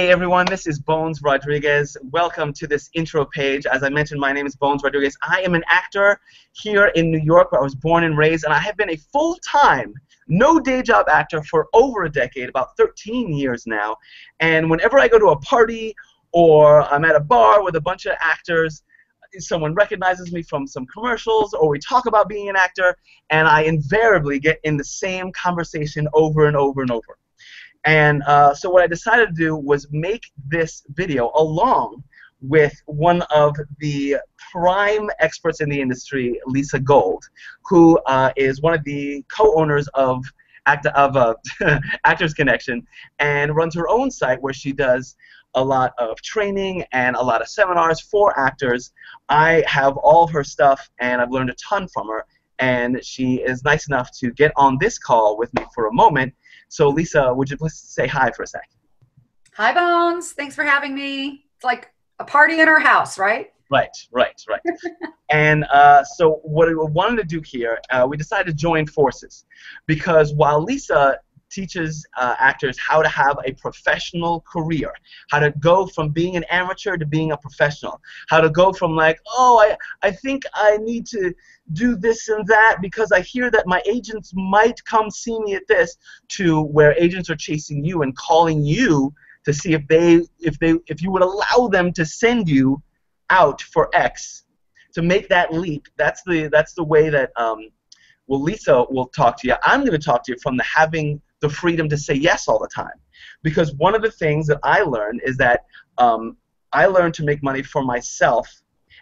Hey everyone, this is Bones Rodriguez. Welcome to this intro page. As I mentioned, my name is Bones Rodriguez. I am an actor here in New York, where I was born and raised, and I have been a full-time, no day job actor for over a decade, about 13 years now. And whenever I go to a party or I'm at a bar with a bunch of actors, someone recognizes me from some commercials, or we talk about being an actor, and I invariably get in the same conversation over and over and over. And so what I decided to do was make this video along with one of the prime experts in the industry, Lisa Gold, who is one of the co-owners of Actors Connection, and runs her own site where she does a lot of training and a lot of seminars for actors. I have all of her stuff, and I've learned a ton from her, and she is nice enough to get on this call with me for a moment. So Lisa, would you please say hi for a sec? Hi, Bones. Thanks for having me. It's like a party in our house, right? Right. And so what we wanted to do here, we decided to join forces, because while Lisa teaches actors how to have a professional career, how to go from being an amateur to being a professional, how to go from like, oh, I think I need to do this and that because I hear that my agents might come see me at this, to where agents are chasing you and calling you to see if you would allow them to send you out for X, to make that leap. That's the way that well, Lisa will talk to you. I'm going to talk to you from having the freedom to say yes all the time, because one of the things that I learned is that I learned to make money for myself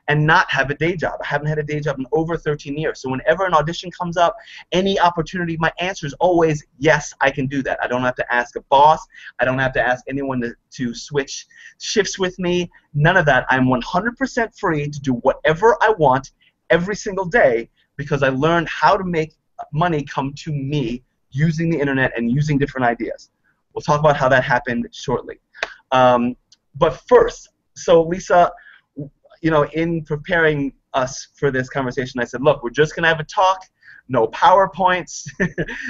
and not have a day job. I haven't had a day job in over 13 years. So whenever an audition comes up, any opportunity, my answer is always, yes, I can do that. I don't have to ask a boss. I don't have to ask anyone to switch shifts with me. None of that. I'm 100% free to do whatever I want every single day, because I learned how to make money come to me using the internet and using different ideas. We'll talk about how that happened shortly. But first, so Lisa, you know, in preparing us for this conversation, I said, look, we're just going to have a talk, no PowerPoints.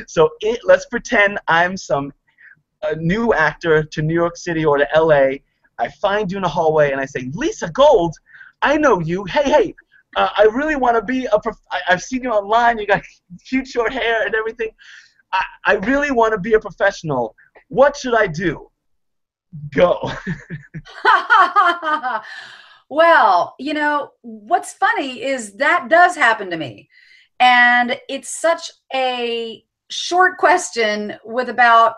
So let's pretend I'm a new actor to New York City or to LA. I find you in a hallway and I say, Lisa Gold, I know you. Hey, I really want to be I've seen you online. You got cute short hair and everything. I really want to be a professional. What should I do? Go. Well, you know, what's funny is that does happen to me. And it's such a short question with about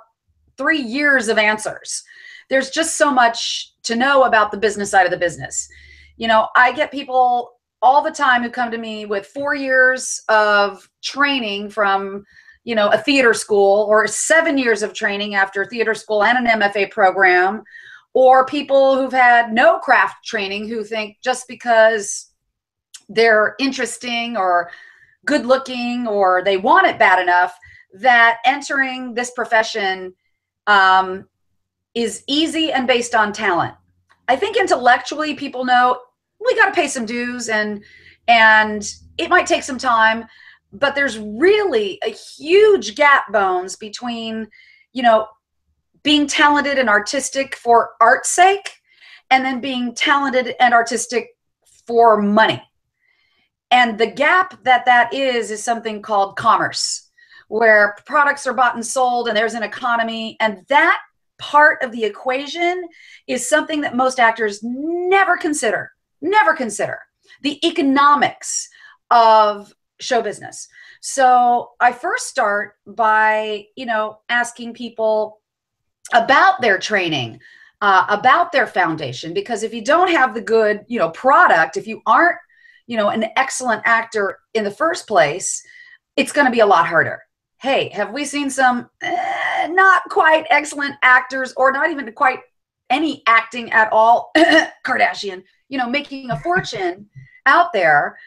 3 years of answers. There's just so much to know about the business side of the business. You know, I get people all the time who come to me with 4 years of training from, you know, a theater school, or 7 years of training after theater school and an MFA program, or people who've had no craft training who think just because they're interesting or good looking or they want it bad enough that entering this profession is easy and based on talent. I think intellectually people know we got to pay some dues and it might take some time, but there's really a huge gap, Bones, between, you know, being talented and artistic for art's sake, and then being talented and artistic for money. And the gap that is something called commerce, where products are bought and sold and there's an economy. And that part of the equation is something that most actors never consider. The economics of show business. So I first start by, you know, asking people about their training, about their foundation, because if you don't have the good, you know, product, if you aren't, you know, an excellent actor in the first place, it's going to be a lot harder. Hey, have we seen some not quite excellent actors, or not even quite any acting at all, Kardashian, you know, making a fortune out there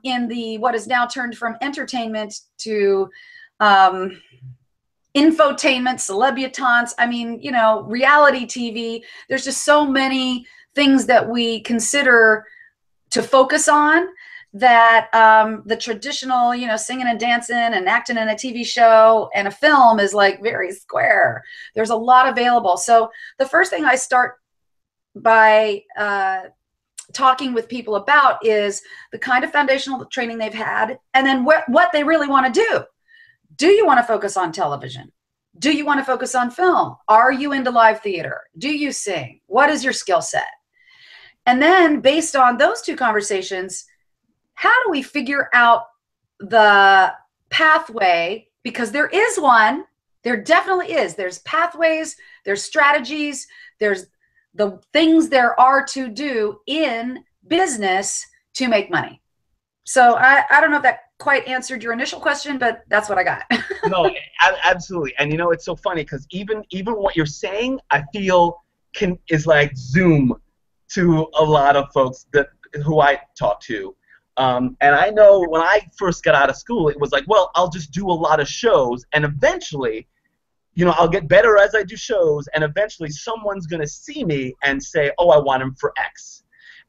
in the what is now turned from entertainment to infotainment, celebutants, I mean, you know, reality TV. There's just so many things that we consider to focus on that the traditional, you know, singing and dancing and acting in a TV show and a film is like very square. There's a lot available. So the first thing I start by talking with people about is the kind of foundational training they've had, and then what they really want to do. Do you want to focus on television? Do you want to focus on film? Are you into live theater? Do you sing? What is your skill set? And then based on those two conversations, how do we figure out the pathway? Because there is one, there definitely is. There's pathways, there's strategies, there's the things there are to do in business to make money. So I don't know if that quite answered your initial question, but that's what I got. No, absolutely. And you know, it's so funny because even what you're saying, I feel is like Zoom to a lot of folks who I talk to. And I know when I first got out of school, it was like, well, I'll just do a lot of shows, and eventually, you know, I'll get better as I do shows, and eventually someone's going to see me and say, oh, I want him for X.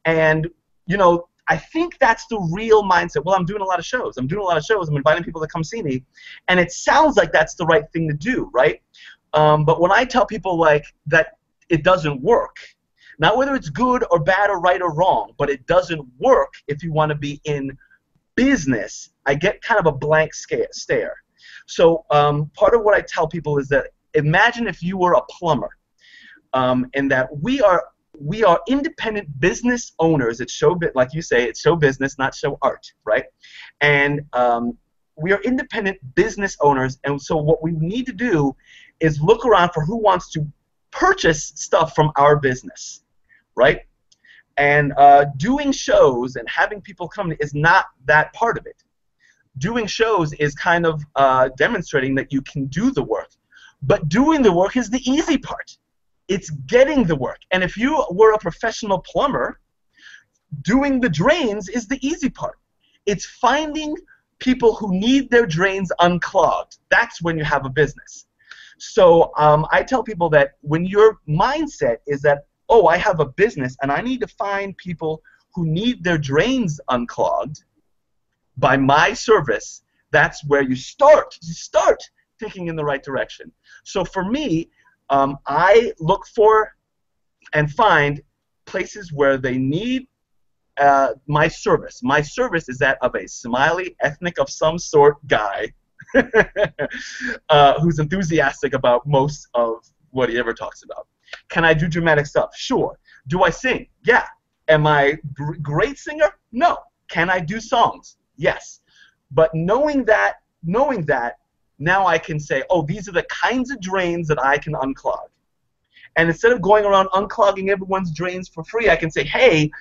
And, you know, I think that's the real mindset. Well, I'm doing a lot of shows. I'm inviting people to come see me. And it sounds like that's the right thing to do, right? But when I tell people like that it doesn't work, not whether it's good or bad or right or wrong, but it doesn't work if you want to be in business, I get kind of a blank stare. So part of what I tell people is that imagine if you were a plumber, and that we are independent business owners. It's show, like you say, it's show business, not show art, right? And we are independent business owners, and so what we need to do is look around for who wants to purchase stuff from our business, right? And doing shows and having people come is not that part of it. Doing shows is kind of demonstrating that you can do the work. But doing the work is the easy part. It's getting the work. And if you were a professional plumber, doing the drains is the easy part. It's finding people who need their drains unclogged. That's when you have a business. So I tell people that when your mindset is that, oh, I have a business and I need to find people who need their drains unclogged by my service, that's where you start. You start thinking in the right direction. So for me, I look for and find places where they need my service. My service is that of a smiley, ethnic of some sort guy who's enthusiastic about most of what he ever talks about. Can I do dramatic stuff? Sure. Do I sing? Yeah. Am I a great singer? No. Can I do songs? Yes. But knowing that, now I can say, oh, these are the kinds of drains that I can unclog. And instead of going around unclogging everyone's drains for free, I can say, hey,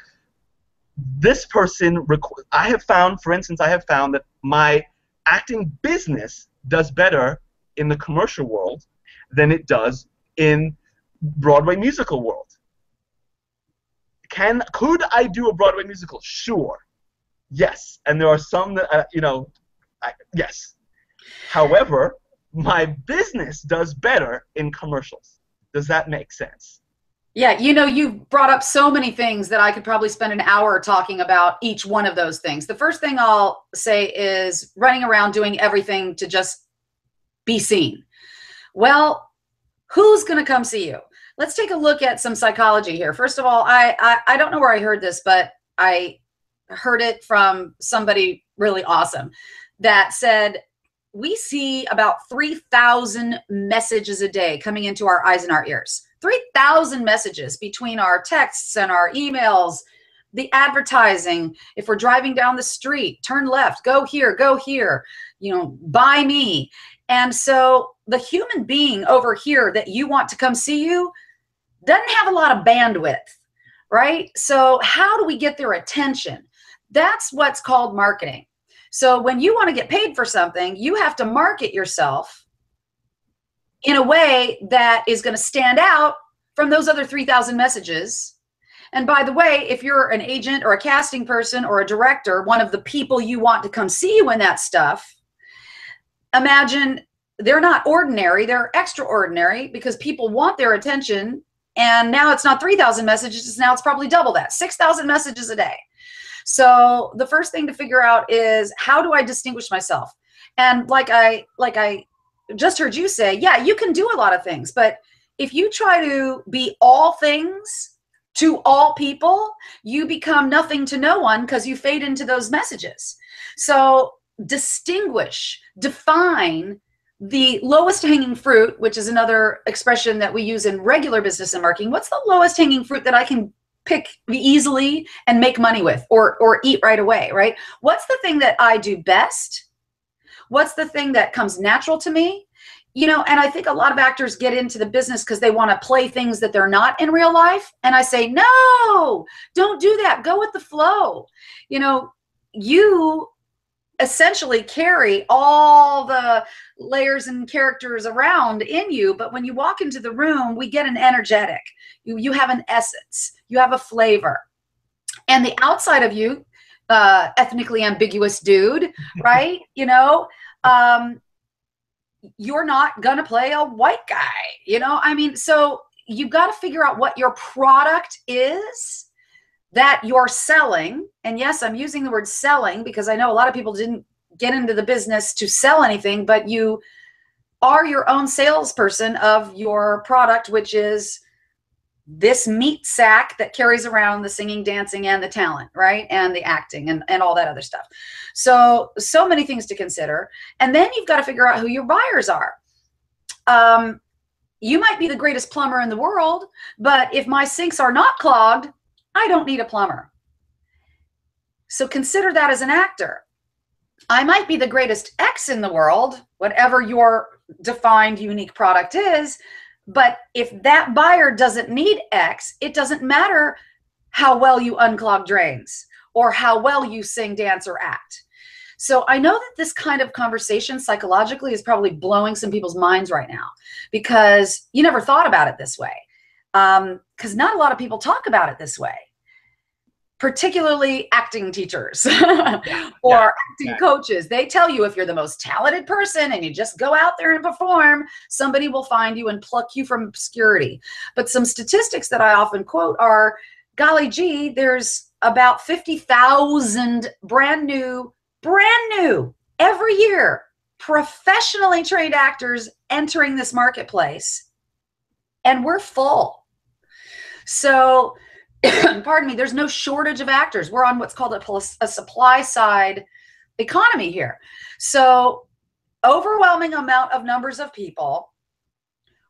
this person, I have found that my acting business does better in the commercial world than it does in Broadway musical world. Could I do a Broadway musical? Sure. Yes. And there are some that, yes. However, my business does better in commercials. Does that make sense? Yeah, you brought up so many things that I could probably spend an hour talking about each one of those things. The first thing I'll say is running around doing everything to just be seen. Well, who's going to come see you? Let's take a look at some psychology here. First of all, I don't know where I heard this, but I heard it from somebody really awesome that said, we see about 3,000 messages a day coming into our eyes and our ears. 3,000 messages between our texts and our emails, the advertising. If we're driving down the street, turn left, go here, buy me. And so the human being over here that you want to come see you doesn't have a lot of bandwidth, right? So how do we get their attention? That's what's called marketing. So when you want to get paid for something, you have to market yourself in a way that is going to stand out from those other 3,000 messages. And by the way, if you're an agent or a casting person or a director, one of the people you want to come see you in that stuff, imagine they're not ordinary, they're extraordinary because people want their attention. And now it's not 3,000 messages, now it's probably double that, 6,000 messages a day. So the first thing to figure out is, how do I distinguish myself? And like I just heard you say, yeah, you can do a lot of things, but if you try to be all things to all people, you become nothing to no one, because you fade into those messages. So distinguish, define the lowest hanging fruit, which is another expression that we use in regular business and marketing. What's the lowest hanging fruit that I can pick easily and make money with, or eat right away, right? What's the thing that I do best? What's the thing that comes natural to me? You know, and I think a lot of actors get into the business because they want to play things that they're not in real life. And I say, no, don't do that. Go with the flow. You know, you essentially carry all the layers and characters around in you, but when you walk into the room, we get an energetic. You have an essence. You have a flavor. And the outside of you, ethnically ambiguous dude, right? You know, you're not going to play a white guy, you know? I mean, so you've got to figure out what your product is that you're selling. And yes, I'm using the word selling because I know a lot of people didn't get into the business to sell anything, but you are your own salesperson of your product, which is this meat sack that carries around the singing, dancing, and the talent, right? And the acting and all that other stuff. So many things to consider. And then you've got to figure out who your buyers are. You might be the greatest plumber in the world, but if my sinks are not clogged, I don't need a plumber. So consider that as an actor. I might be the greatest X in the world, whatever your defined unique product is, but if that buyer doesn't need X, it doesn't matter how well you unclog drains or how well you sing, dance, or act. So I know that this kind of conversation psychologically is probably blowing some people's minds right now, because you never thought about it this way. Because not a lot of people talk about it this way, particularly acting teachers or acting coaches. They tell you if you're the most talented person and you just go out there and perform, somebody will find you and pluck you from obscurity. But some statistics that I often quote are, golly gee, there's about 50,000 brand new, every year, professionally trained actors entering this marketplace. And we're full. So pardon me, there's no shortage of actors. We're on what's called a supply side economy here. So overwhelming amount of numbers of people,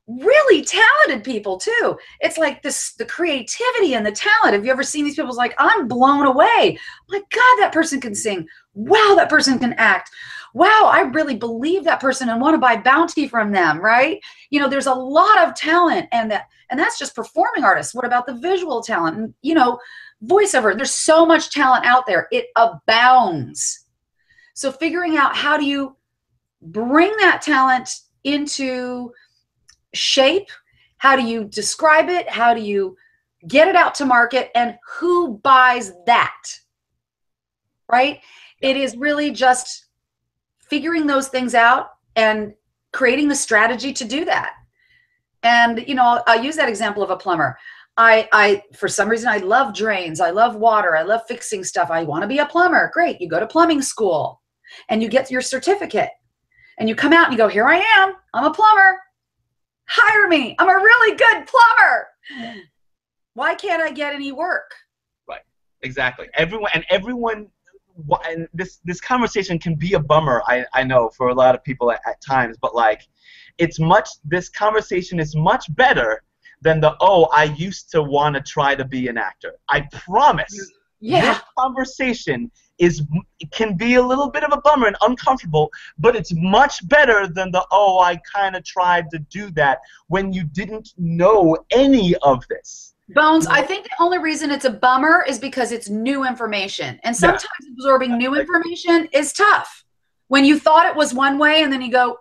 really talented people too. It's like the creativity and the talent. Have you ever seen these people? It's like, I'm blown away. My God, that person can sing. Wow, that person can act. Wow, I really believe that person and want to buy bounty from them, right? You know, there's a lot of talent, and that's just performing artists. What about the visual talent? And, you know, voiceover. There's so much talent out there. It abounds. So figuring out how do you bring that talent into shape? How do you describe it? How do you get it out to market? And who buys that, right? It is really just figuring those things out and creating the strategy to do that. And, you know, I'll use that example of a plumber. I for some reason, I love drains. I love water. I love fixing stuff. I want to be a plumber. Great. You go to plumbing school and you get your certificate and you come out and you go, here I am. I'm a plumber. Hire me. I'm a really good plumber. Why can't I get any work? Right. Exactly. Everyone, and this conversation can be a bummer, I know, for a lot of people at times, but like, this conversation is much better than I used to want to try to be an actor. I promise. Yeah. This conversation can be a little bit of a bummer and uncomfortable, but it's much better than I kind of tried to do that when you didn't know any of this. Bones, I think the only reason it's a bummer is because it's new information. And sometimes absorbing new information is tough. When you thought it was one way and then you go,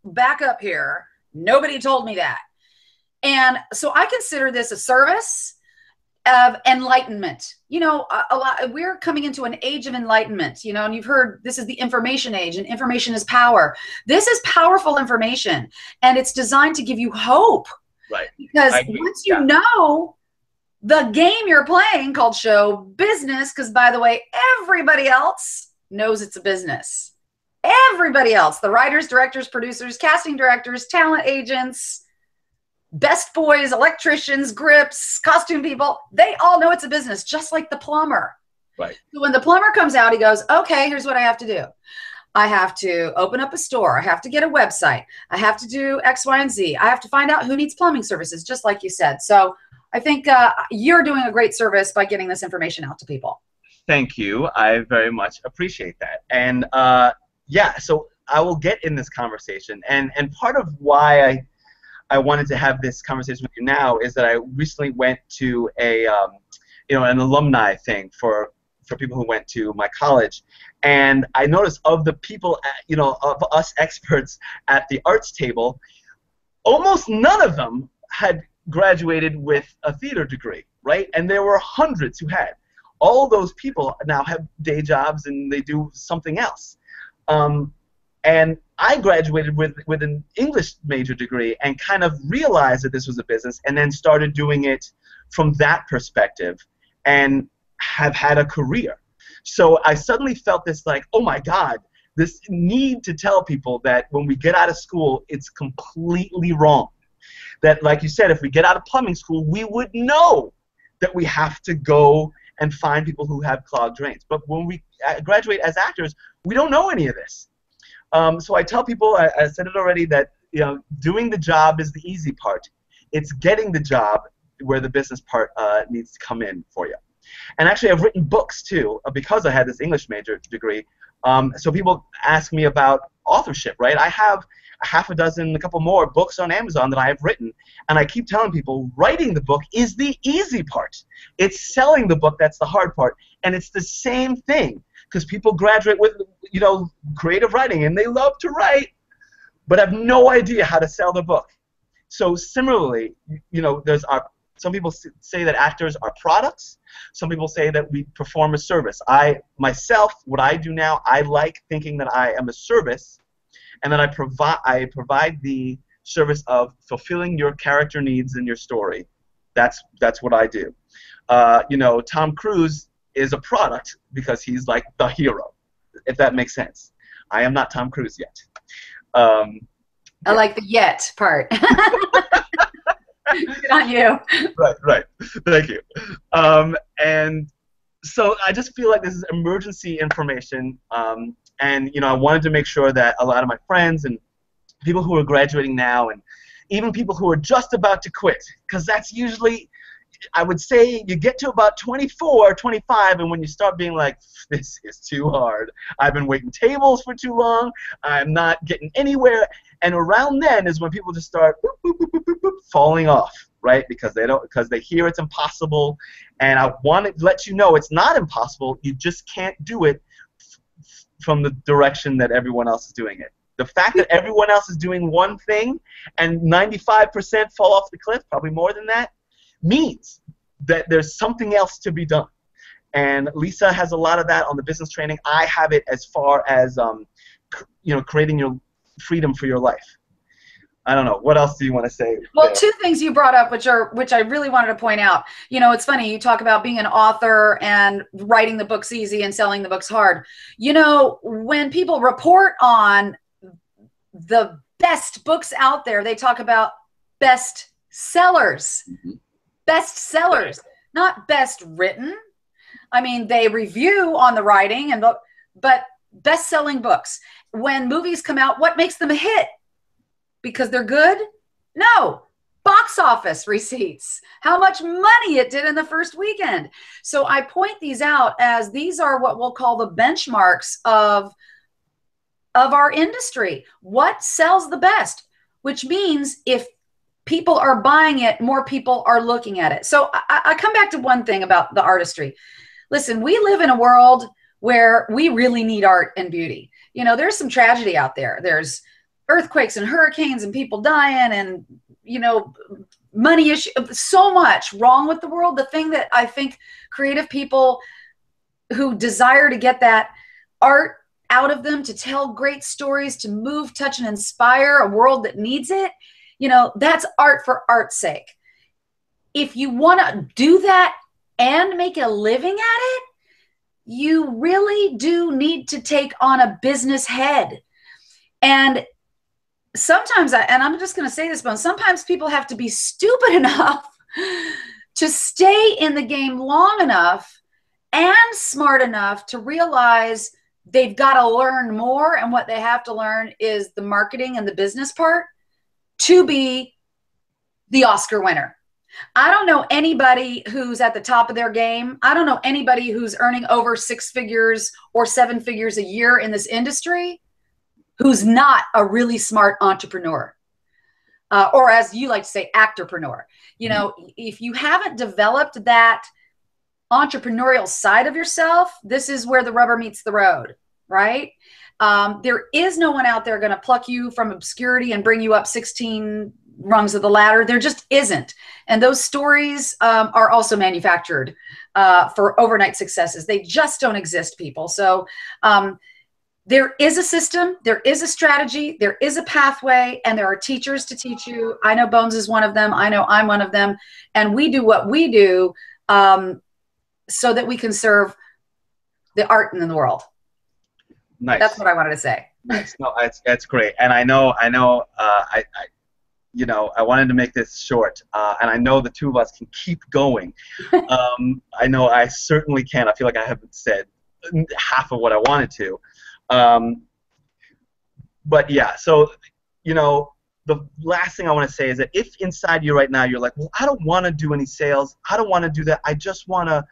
back up here. Nobody told me that. And so I consider this a service of enlightenment. You know, we're coming into an age of enlightenment, you know, and you've heard this is the information age, and information is power. This is powerful information, and it's designed to give you hope. Right. Because once you know, the game you're playing called show business, because by the way, everybody else knows it's a business. Everybody else, the writers, directors, producers, casting directors, talent agents, best boys, electricians, grips, costume people, they all know it's a business, just like the plumber. Right. So when the plumber comes out, he goes, okay, here's what I have to do. I have to open up a store. I have to get a website. I have to do X, Y, and Z. I have to find out who needs plumbing services, just like you said. So I think you're doing a great service by getting this information out to people. Thank you. I very much appreciate that. And yeah, so I will get in this conversation. And part of why I wanted to have this conversation with you now is that I recently went to a an alumni thing for people who went to my college, and I noticed of the people of us experts at the arts table, almost none of them had graduated with a theater degree, right? And there were hundreds who had. All those people now have day jobs and they do something else. And I graduated with an English major degree and kind of realized that this was a business, and then started doing it from that perspective and have had a career. So I suddenly felt this like, oh my God, this need to tell people that when we get out of school, it's completely wrong. That, like you said, if we get out of plumbing school, we would know that we have to go and find people who have clogged drains. But when we graduate as actors, we don't know any of this. So I tell people, I said it already, that doing the job is the easy part. It's getting the job where the business part needs to come in for you. And actually, I've written books too because I had this English major degree. So people ask me about authorship, right? I have a couple more books on Amazon that I have written, and I keep telling people writing the book is the easy part. It's selling the book that's the hard part, and it's the same thing because people graduate with creative writing and they love to write, but have no idea how to sell the book. So similarly, some people say that actors are products. Some people say that we perform a service. What I do now, I like thinking that I am a service, and then I provide the service of fulfilling your character needs in your story. That's what I do. Tom Cruise is a product because he's like the hero, if that makes sense. I am not Tom Cruise yet. I like the yet part. Good on you. Right. Thank you. And so I just feel like this is emergency information, and I wanted to make sure that a lot of my friends and people who are graduating now, and even people who are just about to quit, because that's usually, I would say, you get to about 24, 25, and when you start being like, this is too hard. I've been waiting tables for too long. I'm not getting anywhere. And around then is when people just start falling off, right? Because they hear it's impossible. And I want to let you know it's not impossible. You just can't do it from the direction that everyone else is doing it. The fact that everyone else is doing one thing and 95% fall off the cliff, probably more than that, means that there's something else to be done. And Lisa has a lot of that on the business training. I have it as far as creating your freedom for your life. I don't know. What else do you want to say? Well, two things you brought up, which I really wanted to point out. It's funny. You talk about being an author and writing the books easy and selling the books hard. When people report on the best books out there, they talk about best sellers. Mm-hmm. Best sellers, not best written. I mean, they review on the writing but best-selling books. When movies come out, what makes them a hit? Because they're good? No. Box office receipts. How much money it did in the first weekend. So I point these out as these are what we'll call the benchmarks of our industry. What sells the best? Which means if people are buying it, more people are looking at it. So I come back to one thing about the artistry. Listen, we live in a world where we really need art and beauty. There's some tragedy out there. There's earthquakes and hurricanes and people dying and, money issue, so much wrong with the world. The thing that I think creative people who desire to get that art out of them, to tell great stories, to move, touch, and inspire a world that needs it, that's art for art's sake. if you want to do that and make a living at it, you really do need to take on a business head. And sometimes, and I'm just going to say this, but sometimes people have to be stupid enough to stay in the game long enough and smart enough to realize they've got to learn more. And what they have to learn is the marketing and the business part to be the Oscar winner. I don't know anybody who's at the top of their game. I don't know anybody who's earning over 6 figures or 7 figures a year in this industry who's not a really smart entrepreneur. Or as you like to say, actorpreneur. You know, if you haven't developed that entrepreneurial side of yourself, this is where the rubber meets the road, right? There is no one out there going to pluck you from obscurity and bring you up 16 rungs of the ladder. There just isn't. And those stories are also manufactured for overnight successes. They just don't exist, people. So there is a system, there is a strategy, there is a pathway, and there are teachers to teach you. I know Bones is one of them. I know I'm one of them. And we do what we do so that we can serve the art in the world. Nice. That's what I wanted to say. Nice. No, that's great. And I know, you know, I wanted to make this short, and I know the two of us can keep going. I know I certainly can. I feel like I haven't said half of what I wanted to. But yeah, so, you know, the last thing I want to say is that if inside you right now you're like, well, I don't want to do any sales, I don't want to do that, I just want to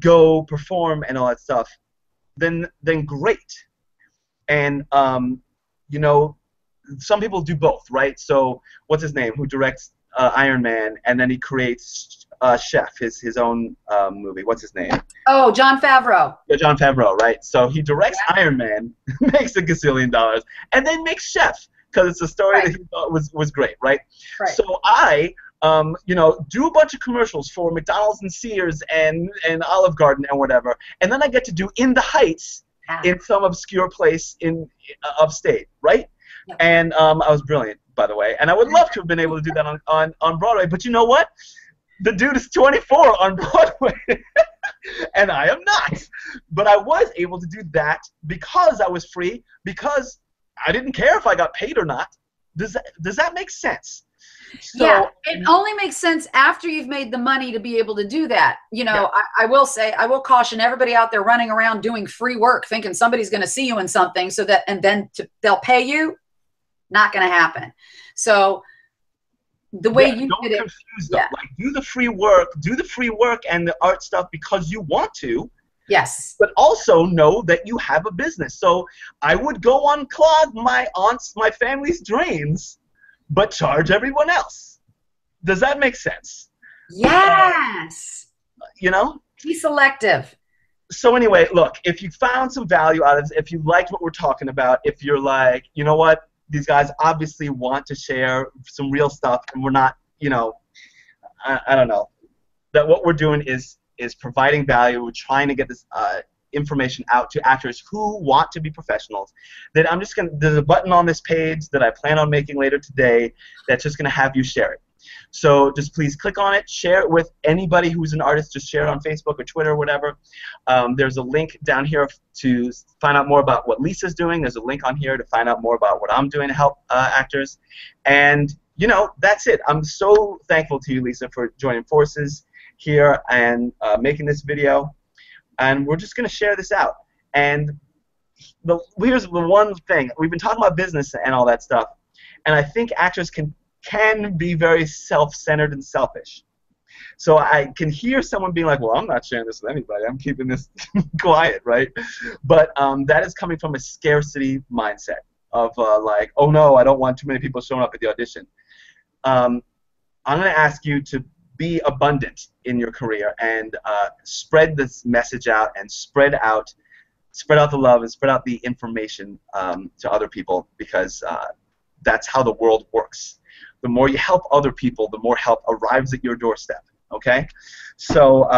go perform and all that stuff, then great. And, you know, some people do both, right? So what's his name, who directs Iron Man, and then he creates Chef, his own movie. What's his name? Oh, Jon Favreau. Yeah, Jon Favreau, right? So he directs Iron Man, makes $1 gazillion, and then makes Chef, because it's a story that he thought was great, right? So I, you know, do a bunch of commercials for McDonald's and Sears and Olive Garden and whatever, and then I get to do In the Heights in some obscure place in upstate, right? Yep. And I was brilliant, by the way, and I would love to have been able to do that on Broadway, but you know what? The dude is 24 on Broadway, and I am not. But I was able to do that because I was free, because I didn't care if I got paid or not. Does that make sense? So, yeah, it only makes sense after you've made the money to be able to do that. You know, yeah. I will say, I will caution everybody out there running around doing free work, thinking somebody's going to see you in something so that, and then they'll pay you. Not going to happen. So the way you don't did it, confuse them. Like, do the free work and the art stuff because you want to. Yes. But also know that you have a business. So I would go unclog my family's drains, but charge everyone else. Does that make sense? Yes. You know? Be selective. So anyway, look, if you found some value out of this, if you liked what we're talking about, if you're like, you know what, these guys obviously want to share some real stuff, and we're not, you know, I don't know, that what we're doing is providing value. We're trying to get this information out to actors who want to be professionals. Then I'm just going to, there's a button on this page that I plan on making later today that's just going to have you share it. So just please click on it, share it with anybody who's an artist, just share it on Facebook or Twitter or whatever. There's a link down here to find out more about what Lisa's doing. There's a link on here to find out more about what I'm doing to help actors. And, you know, that's it. I'm so thankful to you, Lisa, for joining forces here and making this video. And we're just going to share this out. And here's the one thing. We've been talking about business and all that stuff. And I think actors can be very self-centered and selfish. So I can hear someone being like, well, I'm not sharing this with anybody. I'm keeping this quiet, right? But that is coming from a scarcity mindset of like, oh, no, I don't want too many people showing up at the audition. I'm going to ask you to be abundant in your career and spread this message out and spread out the love and spread out the information to other people, because that's how the world works. The more you help other people, the more help arrives at your doorstep. Okay? So,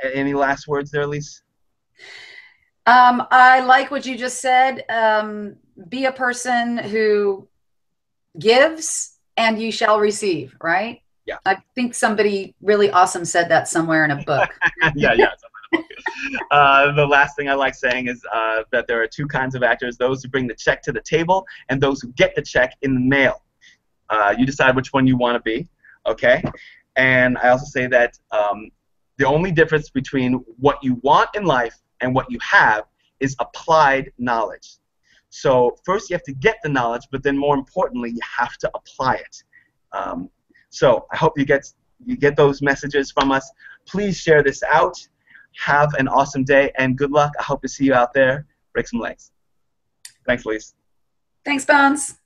any last words there, Lise? I like what you just said. Be a person who gives and you shall receive, right? I think somebody really awesome said that somewhere in a book. Yeah. The last thing I like saying is that there are two kinds of actors: those who bring the check to the table and those who get the check in the mail. You decide which one you want to be, okay? And I also say that the only difference between what you want in life and what you have is applied knowledge. So first you have to get the knowledge, but then more importantly, you have to apply it. So I hope you get those messages from us. Please share this out. Have an awesome day, and good luck. I hope to see you out there. Break some legs. Thanks, Lise. Thanks, Bones.